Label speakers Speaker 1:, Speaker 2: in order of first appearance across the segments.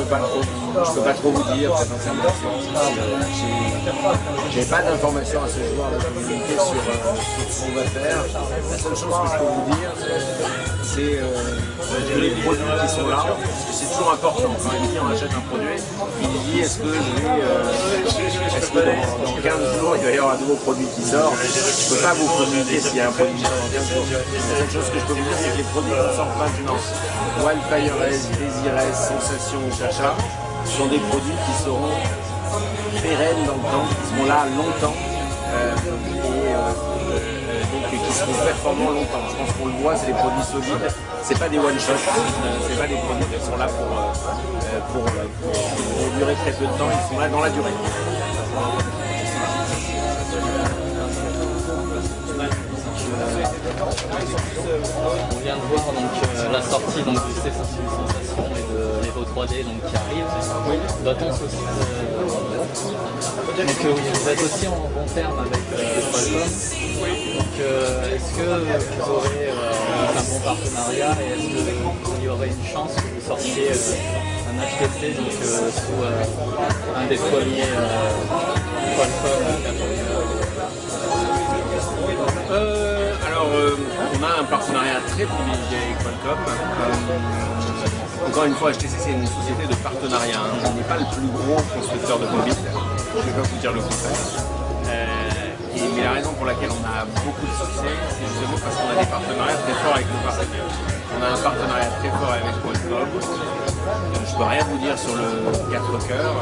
Speaker 1: peux pas trop vous dire très sincèrement. J'ai pas d'informations à ce jour à communiquer sur ce qu'on va faire. La seule chose que je peux vous dire, c'est que les produits qui sont là, parce que c'est toujours important. Quand un client achète un produit, il dit est-ce que dans 15 jours il va y avoir un nouveau produit qui sort. Je ne peux pas vous communiquer s'il y a un produit qui sort dans 15 jours. La seule chose que je peux vous dire, c'est que les produits qui sortent maintenant, Wildfire S, Desirez, Sensation, Chacha, sont des produits qui seront pérennes dans le temps, qui seront là longtemps donc qui seront performants longtemps. Je pense qu'on le voit, c'est des produits solides, c'est pas des one-shot, c'est pas des produits qui sont là pour durer très peu de temps, ils sont là dans la durée.
Speaker 2: On vient de voir donc, la sortie donc, du C500 Sensation et de l'Evo 3D donc, qui arrive. Doit-on aussi donc vous êtes aussi en bon terme avec Qualcomm. Donc est-ce que vous aurez un bon partenariat et est-ce qu'il y aurait une chance que vous sortiez un HTC donc, sous un des premiers Qualcomm
Speaker 1: on a un partenariat très privilégié avec Qualcomm. Encore une fois, HTC c'est une société de partenariat. On n'est pas le plus gros constructeur de mobiles. Je ne vais pas vous dire le contraire. Mais la raison pour laquelle on a beaucoup de succès, c'est justement parce qu'on a des partenariats très forts avec nos partenaires. On a un partenariat très fort avec Qualcomm. Je ne peux rien vous dire sur le 4 cœurs.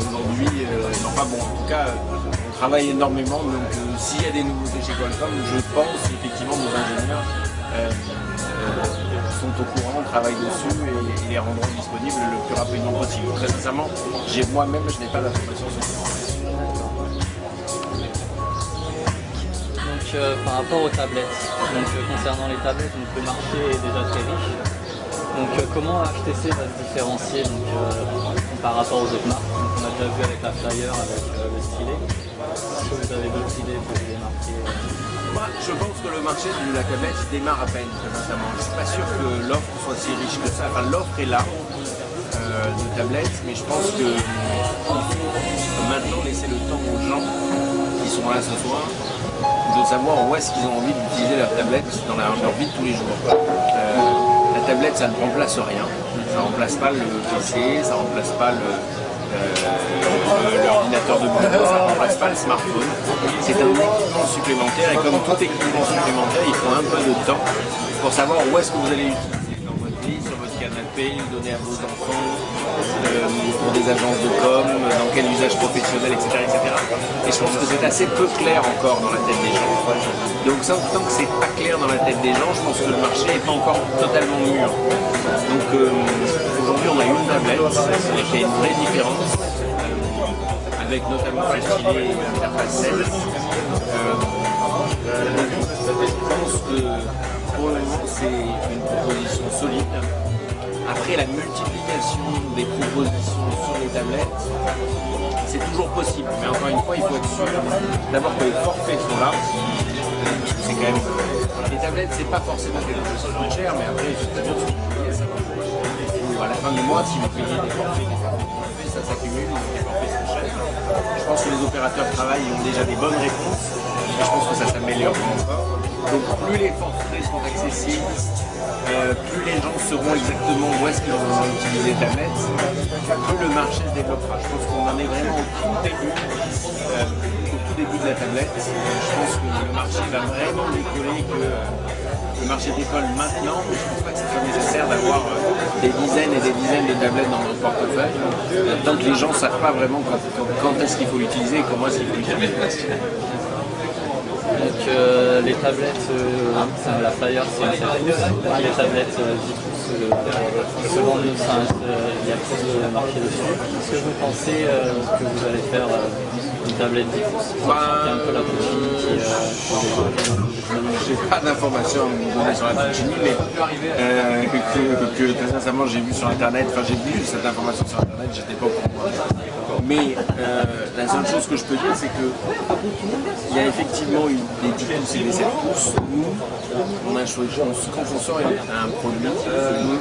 Speaker 1: Aujourd'hui, enfin bon, en tout cas, on travaille énormément. Donc s'il y a des nouveautés chez Qualcomm, je pense effectivement nos ingénieurs sont au courant, travaillent dessus et les rendront disponibles le plus rapidement possible. Très sincèrement, moi-même, je n'ai pas d'informations sur ça.
Speaker 2: Par rapport aux tablettes, donc concernant les tablettes, donc, le marché est déjà très riche. Donc comment HTC va se différencier donc, par rapport aux autres marques? Donc, on a déjà vu avec la Flyer, avec le stylet. Est-ce que vous avez d'autres idées pour vous démarquer?
Speaker 1: Moi, je pense que le marché de la tablette démarre à peine, très sincèrement. Je ne suis pas sûr que l'offre soit si riche que ça. Enfin, l'offre est là de tablettes, mais je pense que maintenant laisser le temps aux gens qui sont là ce soir de savoir où est-ce qu'ils ont envie d'utiliser leur tablette dans leur vie de tous les jours. La tablette, ça ne remplace rien. Ça ne remplace pas le PC, ça ne remplace pas l'ordinateur de bureau, ça ne remplace pas le smartphone. C'est un équipement supplémentaire et comme tout équipement supplémentaire, il faut un peu de temps pour savoir où est-ce que vous allez l'utiliser. Dans votre lit, sur votre canapé, le donner à vos enfants, pour des agences de com, dans quel usage professionnel, etc. Et je pense que c'est assez peu clair encore dans la tête des gens. Donc tant que c'est pas clair dans la tête des gens, je pense que le marché n'est pas encore totalement mûr. Donc aujourd'hui on a une tablette et qui a une vraie différence, avec notamment le stylet et l'interface 16. Je pense que pour le moment c'est une proposition solide. Après la multiplication des propositions sur les tablettes, c'est toujours possible. Mais encore une fois, il faut être sûr d'abord que les forfaits sont là. Parce que c'est quand même. Les tablettes, c'est pas forcément quelque chose de cher, mais après, effectivement, à la fin du mois, si vous payez des forfaits, ça s'accumule, les forfaits sont chers. Je pense que les opérateurs travaillent ont déjà des bonnes réponses, et je pense que ça s'améliore encore. Donc plus les forfaits sont accessibles, plus les gens sauront exactement où est-ce qu'ils vont utiliser les tablettes, plus le marché se développera. Je pense qu'on en est vraiment au tout début de la tablette. Je pense que le marché va vraiment décoller, que le marché décolle maintenant, mais je ne pense pas que ce soit nécessaire d'avoir des dizaines et des dizaines de tablettes dans notre portefeuille, tant que les gens ne savent pas vraiment quand est-ce qu'il faut l'utiliser et comment est-ce qu'il faut l'utiliser.
Speaker 2: Donc les tablettes, la Flyer c'est un 7 pouces, les tablettes 10 pouces, selon nous, il y a plus de marché dessus. Est-ce que vous pensez que vous allez faire une tablette 10 pouces qui est un peu la Puccini
Speaker 1: j'ai pas d'informations à vous donner sur la Puccini, mais que très sincèrement j'ai vu sur internet, enfin j'ai vu cette information sur internet, j'étais pas au courant. Mais la seule chose que je peux dire, c'est que il y a effectivement eu des 10 pouces et des 7 pouces. Nous, on a choisi, quand on sort un produit, on veut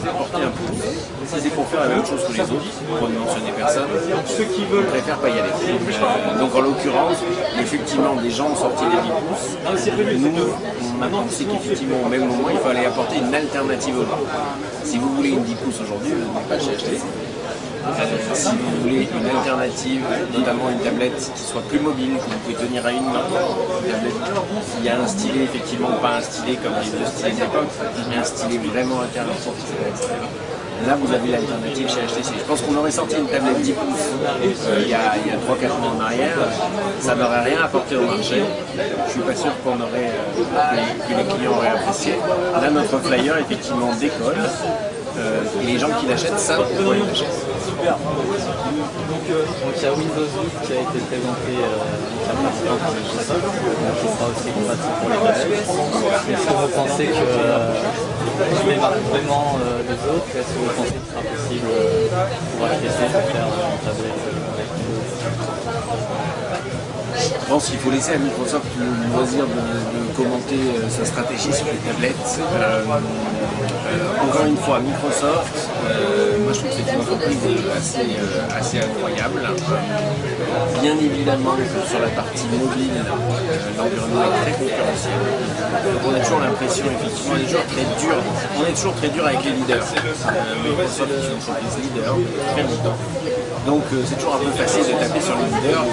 Speaker 1: apporter un pouce. Si c'est pour faire la même chose que les autres, pour ne mentionner personne, on préfère pas y aller. Donc en l'occurrence, effectivement, des gens ont sorti les 10 pouces. Nous, on a pensé qu'effectivement, au même moment, il fallait apporter une alternative au vin. Si vous voulez une 10 pouces aujourd'hui, vous n'êtes pas chez HTC. Si vous voulez une alternative, notamment une tablette qui soit plus mobile, que vous pouvez tenir à une main, une tablette qui a un stylet effectivement pas un stylet comme les deux stylets de l'époque, mais un stylet vraiment alternatif. Là, vous avez l'alternative chez HTC. Je pense qu'on aurait sorti une tablette 10 pouces il y a 3-4 mois en arrière. Ça n'aurait rien apporté au marché. Je suis pas sûr qu'on aurait que les clients auraient apprécié. Là, notre flyer effectivement décolle. Et les gens qui l'achètent savent pourquoi ils l'achètent.
Speaker 2: Super. Donc il y a Windows 8 qui a été présenté la précédente par Microsoft, qui sera aussi compatible pour les tablettes. Est-ce que vous pensez que je démarque vraiment les autres? Est-ce que vous pensez qu'il sera possible pour HTC de faire une tablette avec Windows?
Speaker 1: Je pense qu'il faut laisser à Microsoft le loisir de commenter sa stratégie sur les tablettes. Encore une fois, Microsoft, moi je trouve que c'est une entreprise assez incroyable. Bien évidemment que sur la partie mobile, l'environnement est très concurrentiel. Donc on a toujours l'impression, effectivement, on est toujours très dur avec les leaders. Microsoft est une entreprise leader depuis très longtemps. Donc c'est toujours un peu facile de taper sur les leaders.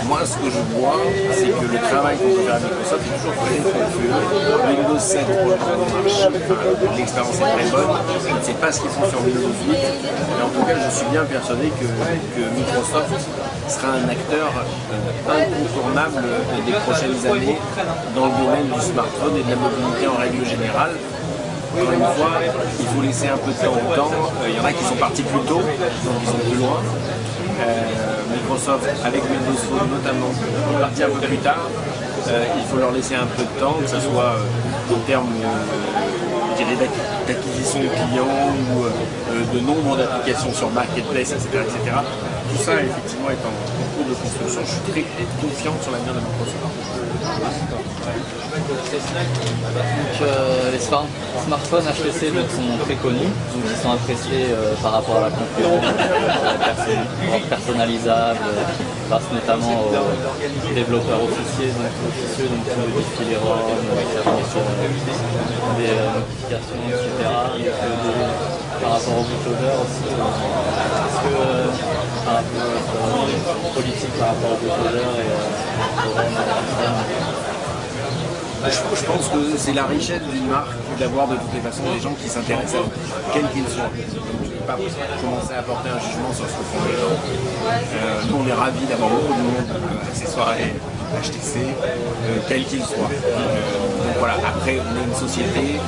Speaker 1: Moi ce que je vois, c'est que le travail qu'on peut faire à Microsoft est toujours très confus. Windows 7 pour le moment marche, l'expérience est très bonne. Je ne sais pas ce qu'ils font sur Windows 8, mais en tout cas je suis bien persuadé que Microsoft sera un acteur incontournable des prochaines années dans le domaine du smartphone et de la mobilité en règle générale. Encore une fois, il faut laisser un peu de temps au temps. Il y en a qui sont partis plus tôt, donc ils sont plus loin. Microsoft, avec Windows Phone notamment, est parti un peu plus tard. Il faut leur laisser un peu de temps, que ce soit en termes d'acquisition de clients ou de nombre d'applications sur Marketplace, etc., etc. Tout ça, effectivement, est en cours de construction. Je suis très confiant sur l'avenir de Microsoft.
Speaker 2: Donc, les smartphones HTC donc, sont très connus, donc ils sont appréciés par rapport à la concurrence, personnalisables, grâce notamment aux développeurs officieux, donc qui modifient les ROM, qui affichent des notifications, etc. Donc, par rapport au bootloader aussi, est-ce que par rapport à la politique par rapport au bootloader et au ROM,
Speaker 1: je pense que c'est la richesse d'une marque d'avoir de toutes les façons des gens qui s'intéressent à eux, quels qu'ils soient. Donc je ne vais pas commencer à porter un jugement sur ce que font les gens. Nous on est ravis d'avoir beaucoup de monde accessoires et HTC, quels qu'ils soient. Donc voilà, après on est une société,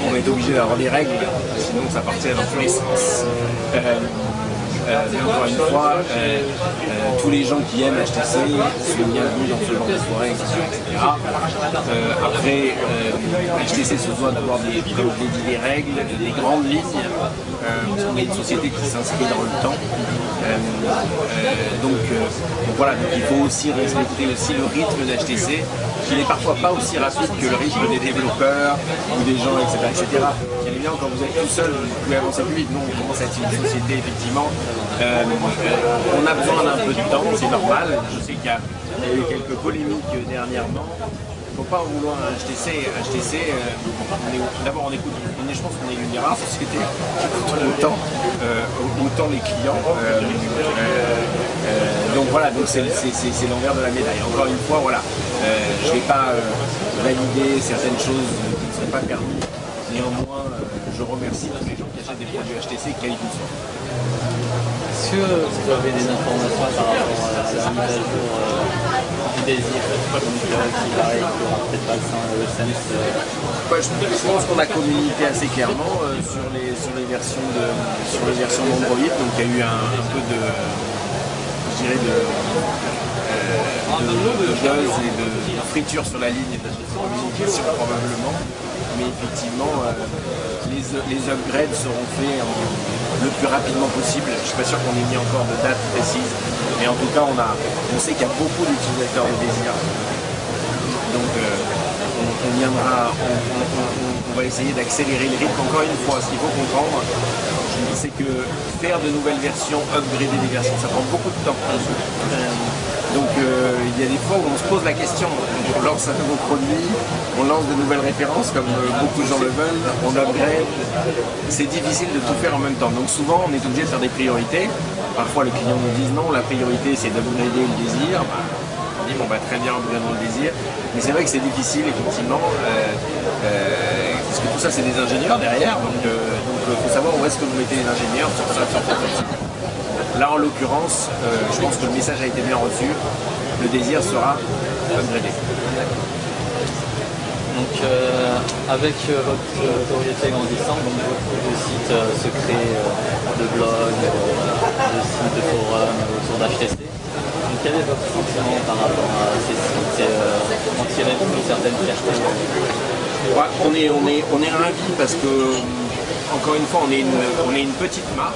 Speaker 1: on va être obligé d'avoir des règles, sinon ça partirait dans tous les sens. Mais encore une fois, tous les gens qui aiment HTC sont bienvenus dans ce genre de soirée, etc. Après, HTC se doit d'avoir comme je l'ai dit, des règles, des grandes lignes. On est une société qui s'inscrit dans le temps. Donc voilà, donc il faut aussi respecter aussi le rythme d'HTC, qui n'est parfois pas aussi rapide que le rythme des développeurs ou des gens, etc. Bien évidemment, quand vous êtes tout seul, vous pouvez avancer plus vite. Nous, on commence à être une société, effectivement. On a besoin d'un peu de temps, c'est normal. Je sais qu'il y a eu quelques polémiques dernièrement. Il ne faut pas en vouloir à HTC. D'abord, je pense qu'on est l'une des rares sociétés qui écoute autant les clients. Donc voilà, donc c'est l'envers de la médaille. Encore une fois, voilà, je ne vais pas valider certaines choses qui ne sont pas permises. Néanmoins, je remercie tous les gens qui achètent des produits HTC, quels qu'ils soient.
Speaker 2: Est-ce que vous avez des informations par rapport à la mise à jour du désir qui paraît qu'il n'y aura peut-être pas le Sense
Speaker 1: je pense qu'on a communiqué assez clairement sur les versions d'Android, donc il y a eu un peu de buzz et de friture sur la ligne et de communication probablement. mais effectivement les upgrades seront faits le plus rapidement possible. Je ne suis pas sûr qu'on ait mis encore de date précise, mais en tout cas on sait qu'il y a beaucoup d'utilisateurs de Désir. Donc on va essayer d'accélérer le rythme. Encore une fois, ce qu'il faut comprendre, c'est que faire de nouvelles versions, upgrader des versions, ça prend beaucoup de temps. Donc il y a des fois où on se pose la question, on lance un nouveau produit, on lance de nouvelles références comme beaucoup de gens le veulent, on upgrade, c'est difficile de tout faire en même temps. Donc souvent on est obligé de faire des priorités, parfois les clients nous disent non, la priorité c'est d'upgrader le Désir. On dit bon bah très bien, upgradons le Désir, mais c'est vrai que c'est difficile effectivement, parce que tout ça c'est des ingénieurs derrière, donc faut savoir où est-ce que vous mettez les ingénieurs sur ça, sur ça. Là, en l'occurrence, je pense que le message a été bien reçu. Le Désir sera upgradé.
Speaker 2: Donc, avec votre notoriété grandissante, donc beaucoup de sites se créent, de blogs, de sites, de forums autour d'HTC. Donc, quel est votre sentiment par rapport à ces sites et en tirez-vous une certaine fierté?
Speaker 1: Ouais, on est ravis parce que encore une fois, on est une petite marque.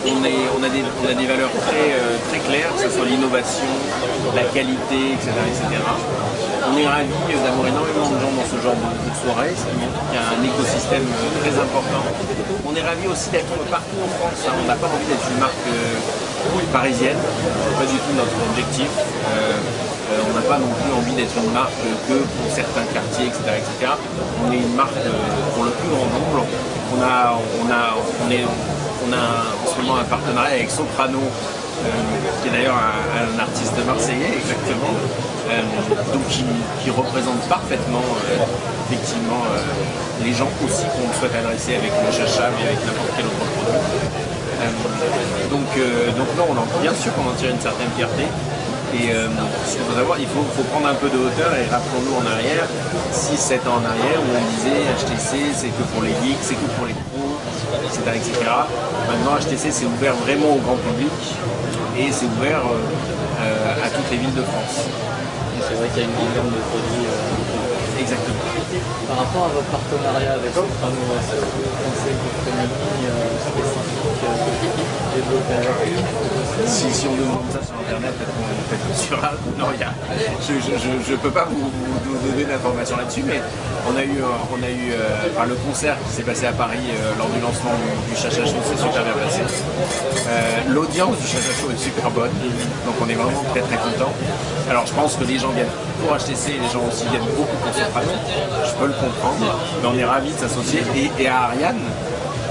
Speaker 1: On a des valeurs très claires, que ce soit l'innovation, la qualité, etc., etc. On est ravis d'avoir énormément de gens dans ce genre de soirée, ce qui montre qu'il y a un écosystème très important. On est ravis aussi d'être partout en France. On n'a pas envie d'être une marque parisienne, c'est pas du tout notre objectif. On n'a pas non plus envie d'être une marque que pour certains quartiers, etc., etc. On est une marque pour le plus grand nombre. On a en ce moment un partenariat avec Soprano, qui est d'ailleurs un artiste marseillais, exactement, donc qui représente parfaitement effectivement les gens aussi qu'on souhaite adresser avec le Chacha, mais avec n'importe quel autre produit. Donc non, bien sûr qu'on en tire une certaine fierté. Et ce qu'il faut savoir, il faut prendre un peu de hauteur et rappelons-nous en arrière, 6-7 ans en arrière, où on disait HTC c'est que pour les geeks, c'est que pour les pros, etc., etc. Maintenant HTC c'est ouvert vraiment au grand public et c'est ouvert à toutes les villes de France.
Speaker 2: C'est vrai qu'il y a une grande gamme de produits.
Speaker 1: Exactement.
Speaker 2: Par rapport à votre partenariat avec Soprano, est-ce que vous pensez que vous prenez une ligne spécifique développée avec eux?
Speaker 1: Si on demande ça sur internet, peut-être sur non, je ne peux pas vous donner d'informations là-dessus, mais on a eu le concert qui s'est passé à Paris lors du lancement du Chacha Show, c'est super bien passé. L'audience du Chacha Show est super bonne, donc on est vraiment très très content. Alors je pense que les gens viennent pour HTC, les gens aussi viennent beaucoup pour Soprano, je peux le comprendre, mais on est ravis de s'associer. Et à Ariane,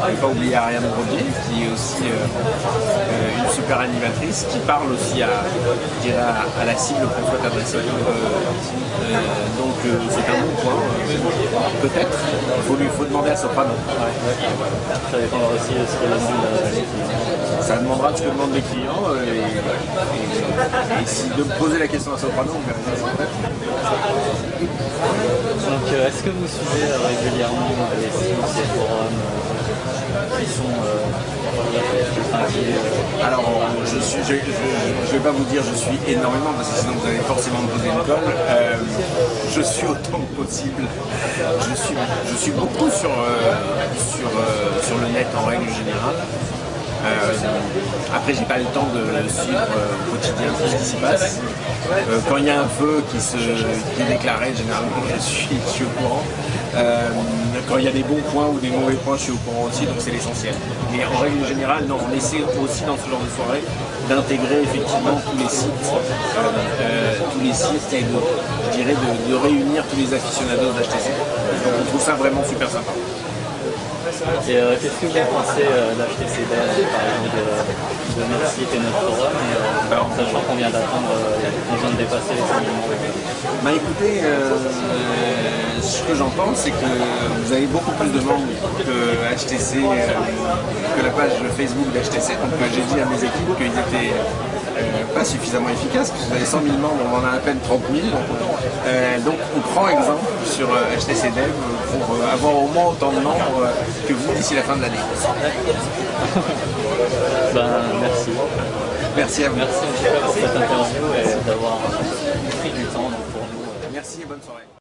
Speaker 1: il ne faut pas oublier Ariane Robier, qui est aussi une super animatrice, qui parle aussi à la cible qu'on souhaite adresser. Donc c'est un bon point. Peut-être, il faut demander à Soprano.
Speaker 2: Ça dépendra aussi de ce que
Speaker 1: ça demandera de ce que demandent les clients. Et si de me poser la question à Soprano, on verra ça.
Speaker 2: Donc est-ce que vous suivez régulièrement les sites, les forums qui sont
Speaker 1: alors je vais pas vous dire je suis énormément parce que sinon vous allez forcément me poser une colle. Je suis autant que possible. Je suis beaucoup sur le net en règle générale. Après j'ai pas le temps de suivre au quotidien tout ce qui s'y passe. Quand il y a un feu qui est déclaré, généralement je suis au courant. Quand il y a des bons points ou des mauvais points, je suis au courant aussi, donc c'est l'essentiel. Mais en règle générale, non, on essaie aussi dans ce genre de soirée d'intégrer effectivement tous les sites et de réunir tous les aficionados d'HTC. Donc on trouve ça vraiment super sympa.
Speaker 2: Et qu'est-ce que vous pensez d'HTC Dev, par exemple, de notre site et notre forum, sachant qu'on vient d'atteindre, on vient de dépasser les 100 000 membres?
Speaker 1: Bah écoutez, ce que j'entends, c'est que vous avez beaucoup plus de membres que HTC, que la page Facebook d'HTC. Donc j'ai dit à mes équipes qu'ils étaient pas suffisamment efficaces, parce que vous avez 100 000 membres, on en a à peine 30 000. Donc on prend exemple sur HTC Dev pour avoir au moins autant de membres que vous d'ici la fin de l'année.
Speaker 2: Merci.
Speaker 1: Merci à vous.
Speaker 2: Merci en tout cas pour cette interview et d'avoir pris du temps pour nous.
Speaker 1: Merci et bonne soirée.